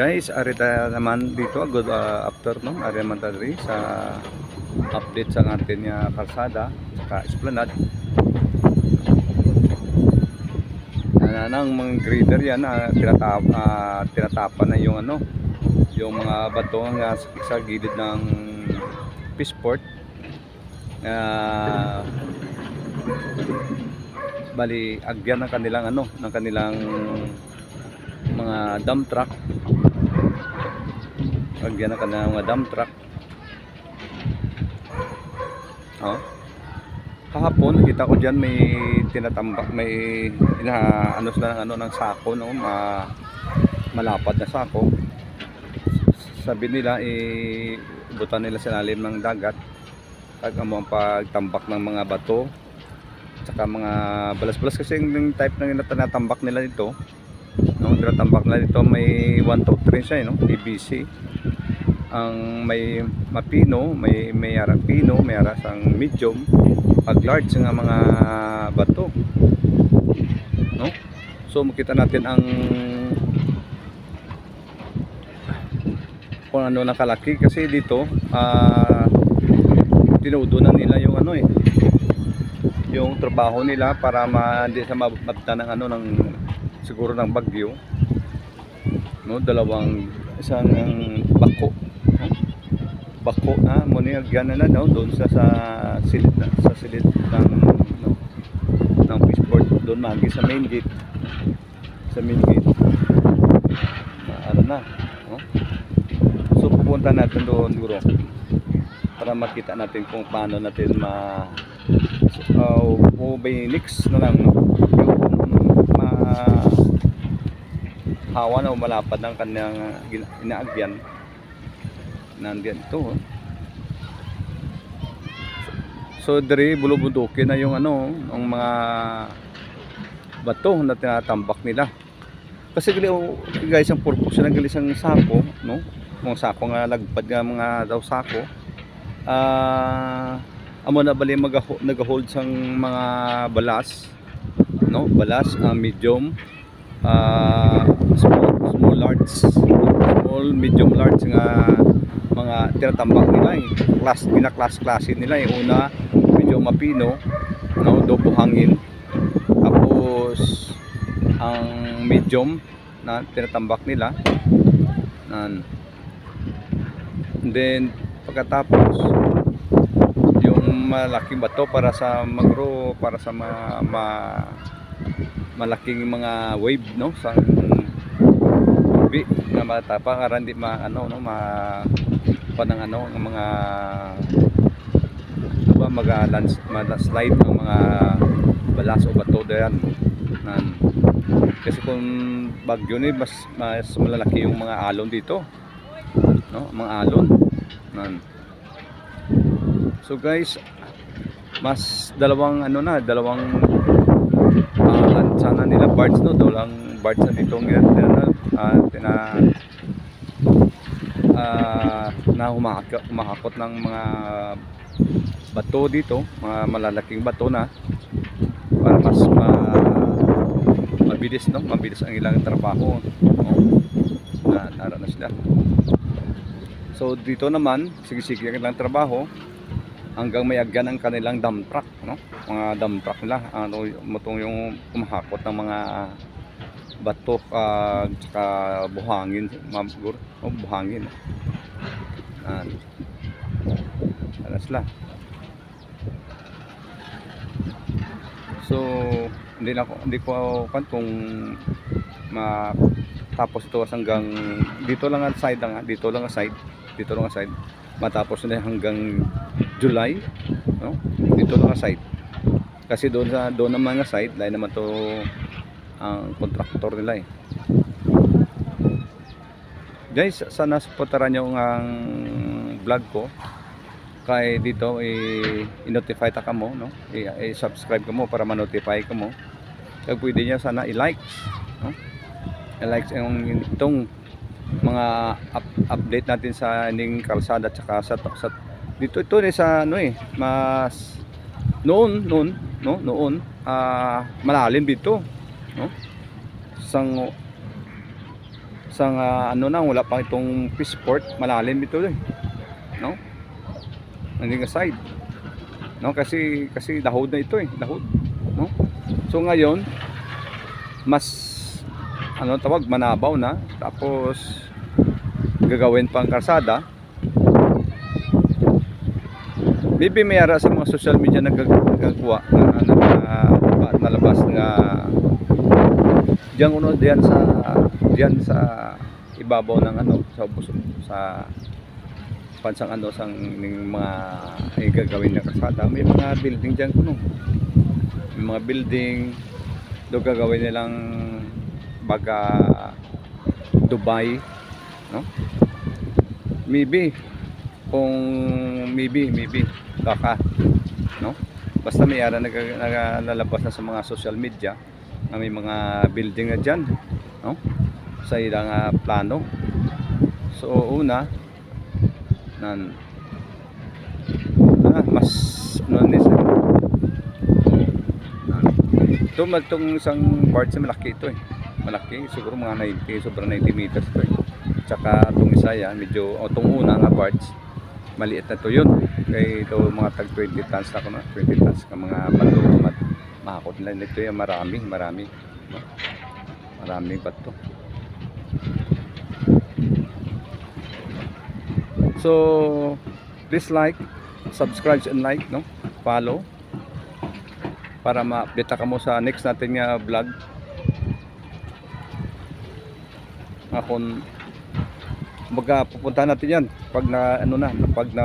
Guys, arita naman dito, good afternoon, ari naman tayo sa update sa ating kalsada, saka esplanade. Nang mga grader yan, tinatapan na yung yung mga bato nga sa gilid ng Peaceport. Bali, agyan ng kanilang ng kanilang mga dump truck. Agyan ng kanilang mga dump truck. Kahapon nakita ko diyan may tinatambak, may sila ng sako, malapad na sako. Sabi nila ibutan nila sa ilalim ng dagat pag ang pagtambak ng mga bato saka mga balas-balas, kasi yung type ng tinatambak nila dito, tinatambak nila dito may 1 to 3 siya, ABC. Ang may mapino, may arang pino, may arang medium, pag large nga mga bato, so makita natin ang kung ano nakalaki, kasi dito tinudo na nila yung yung trabaho nila para hindi sa mabta ng ng siguro ng bagyo, isang bako na moniyagyan na doon sa silid ng Peaceport, doon magi sa main gate, so pupunta natin doon siguro para makita natin kung paano natin next na lang hawa na malapad ng kanyang inaagyan. Nandiyan ito. So diri bulubundukin na yung ang mga bato na tinatambak nila. Kasi guys, ang purpose ng isang sako, mga sako nga lagpad nga mga daw sako, amo na bali nag-hold sang mga balas, balas, medium, small, medium, large nga mga tinatambak nila, class nila. Una medyo mapino, do buhangin, tapos ang medium na tinatambak nila, and then pagkatapos yung malaking bato para sa magro, para sa malaking mga wave, sa tubig na matapa para hindi ng mga slide ng mga balas o bato diyan. Kasi kung bagyo ni mas malalaki yung mga alon dito, mga alon. So guys, mas dalawang sana nila barge, dalawang barge na dito humakot ng mga bato dito, mga malalaking bato na, para mas mabilis ang ilang trabaho. Nara na sila. So dito naman sige ang ilang trabaho hanggang may agyan ang kanilang dump truck, mga dump truck nila, yung kumahakot ng mga bato, saka buhangin, buhangin. Sila. So hindi ko kung matapos ito hanggang dito lang ang side, matapos na hanggang July, dito lang ang side, kasi doon naman nga side lain naman to ang contractor nila. Guys, sana supportaran nyo ang vlog ko, kay dito i-notify ta kamo, i-subscribe kamo para ma-notify kamo. Kag pwede niya sana i-like, i-like itong mga update natin sa ining kalsada, tsaka sa dito ito sa mas noon malalim dito, sa ano na, wala pa itong fish port, malalim ito eh, no? Hindi nga side, no? Kasi dahod na ito eh, dahod, no? So ngayon mas ano tawag, manabaw na, tapos gagawin pang karsada. Maybe may ara sa mga social media nagagawa na nalabas nga diyan sa ibabaw ng ano, sa ubos, sa pansang ano sang mga gagawin na kalsada, may mga building diyan kuno, may mga building do gagawin nilang baga Dubai, no? Maybe kung maybe baka, no? Basta may ara nalalabas na sa mga social media na may mga building na dyan, no? Sa ilang plano. So una nan mas ano ni sa ito matong isang parts na malaki ito eh, malaki, siguro mga 90, sobrang 90 meters ito eh. Tsaka itong isa yan, medyo itong una nga parts maliit na to yun, kaya ito mga tag 20 tons na ko na, 20 tons ka mga bato mahakot nila ito yan, marami, no? Maraming bato. So please like, subscribe and like, no? Follow para ma-update ka mo sa next natin nga vlog. Akon baga pupuntahan natin yan pag na ano na, pag na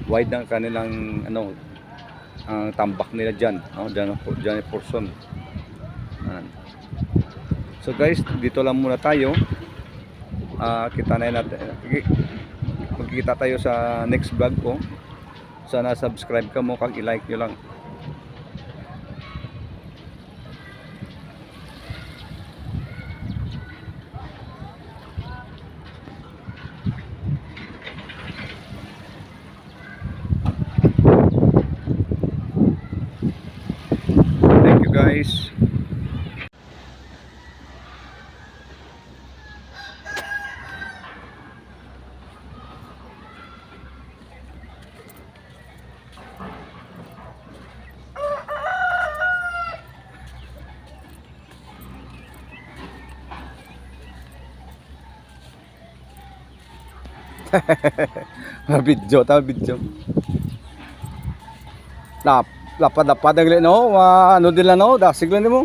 wide ng kanilang ano ang tambak nila diyan, no? Diyan portion. So guys, dito lang muna tayo. Kita na natin, magkikita tayo sa next vlog ko. Sana subscribe ka mo, kag i-like nyo lang. Thank you guys. Video lapad ang no, ano dila no, dasig lang mo.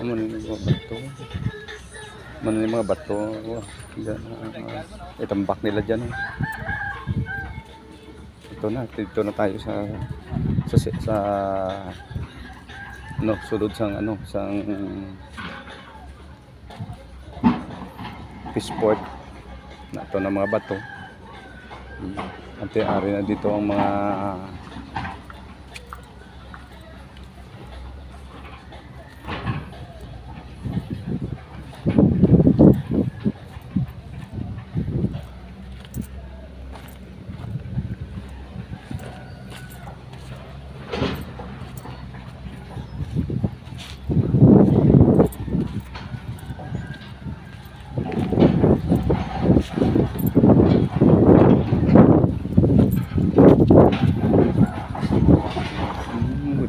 Ano yung mga bato, itambak nila dyan. Dito na tayo sa ano, sulod sang ano, sang fishport na ito ng mga bato. Ante-ari na dito ang mga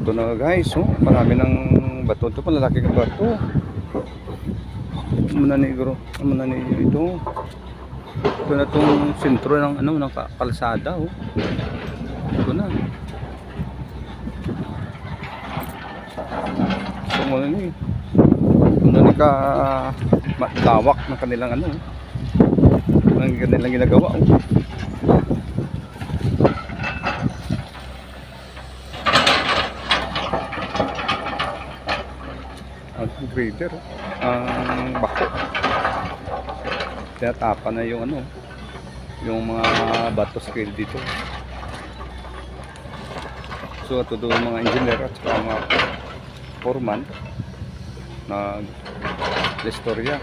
ito na guys, oh, marami ng bato ito, malalaki ng bato. Muna ni ito. Ito na tong sentro ng ano, ng kalsada, oh. Ito na. So muna ni ka lawak ng kanilang ano, ng kanilang ginagawa, oh. Ang grader, ang bako, tinatapa na yung ano, yung mga bato scale dito. So ito doon mga engineer at saka mga foreman na istorya.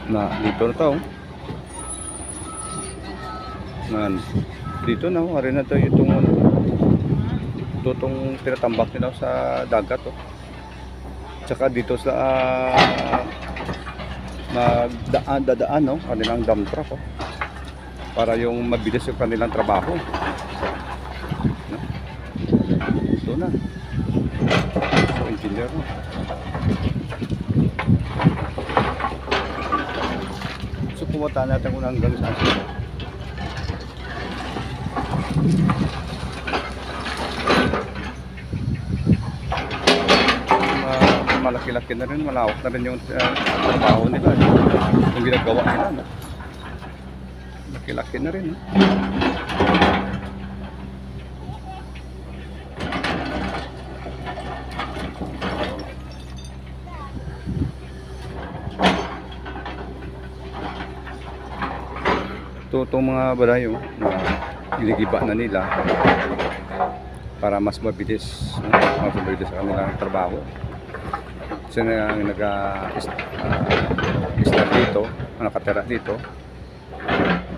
Na dito na to. Nan dito na, ari na to itong ano. Ito tong tinatambak nila sa dagat oh. Tsaka dito sa dadaan no, kanilang dump truck oh. Para yung mabilis yung kanilang trabaho. No? Ito na. So, engineer no. So pumunta natin kung hanggang saan sila. Malaki-laki na rin, malawak na rin yung trabaho nila, yung ginagawa nila no? Laki-laki na rin no? Itong mga barayo na ginigiba na nila para mas mabilis no? Mas mabilis sa kanilang trabaho. Kasi nag-start dito, nakatira dito,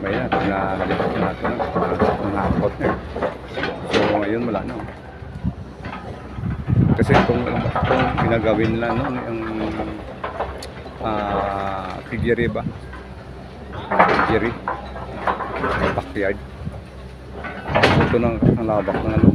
may na, nalipat natin ang hakot niya. So ngayon wala na. Kasi itong ginagawin nila, no, yung piggery ba? Piggery, backyard. So ito ang labak ng ano.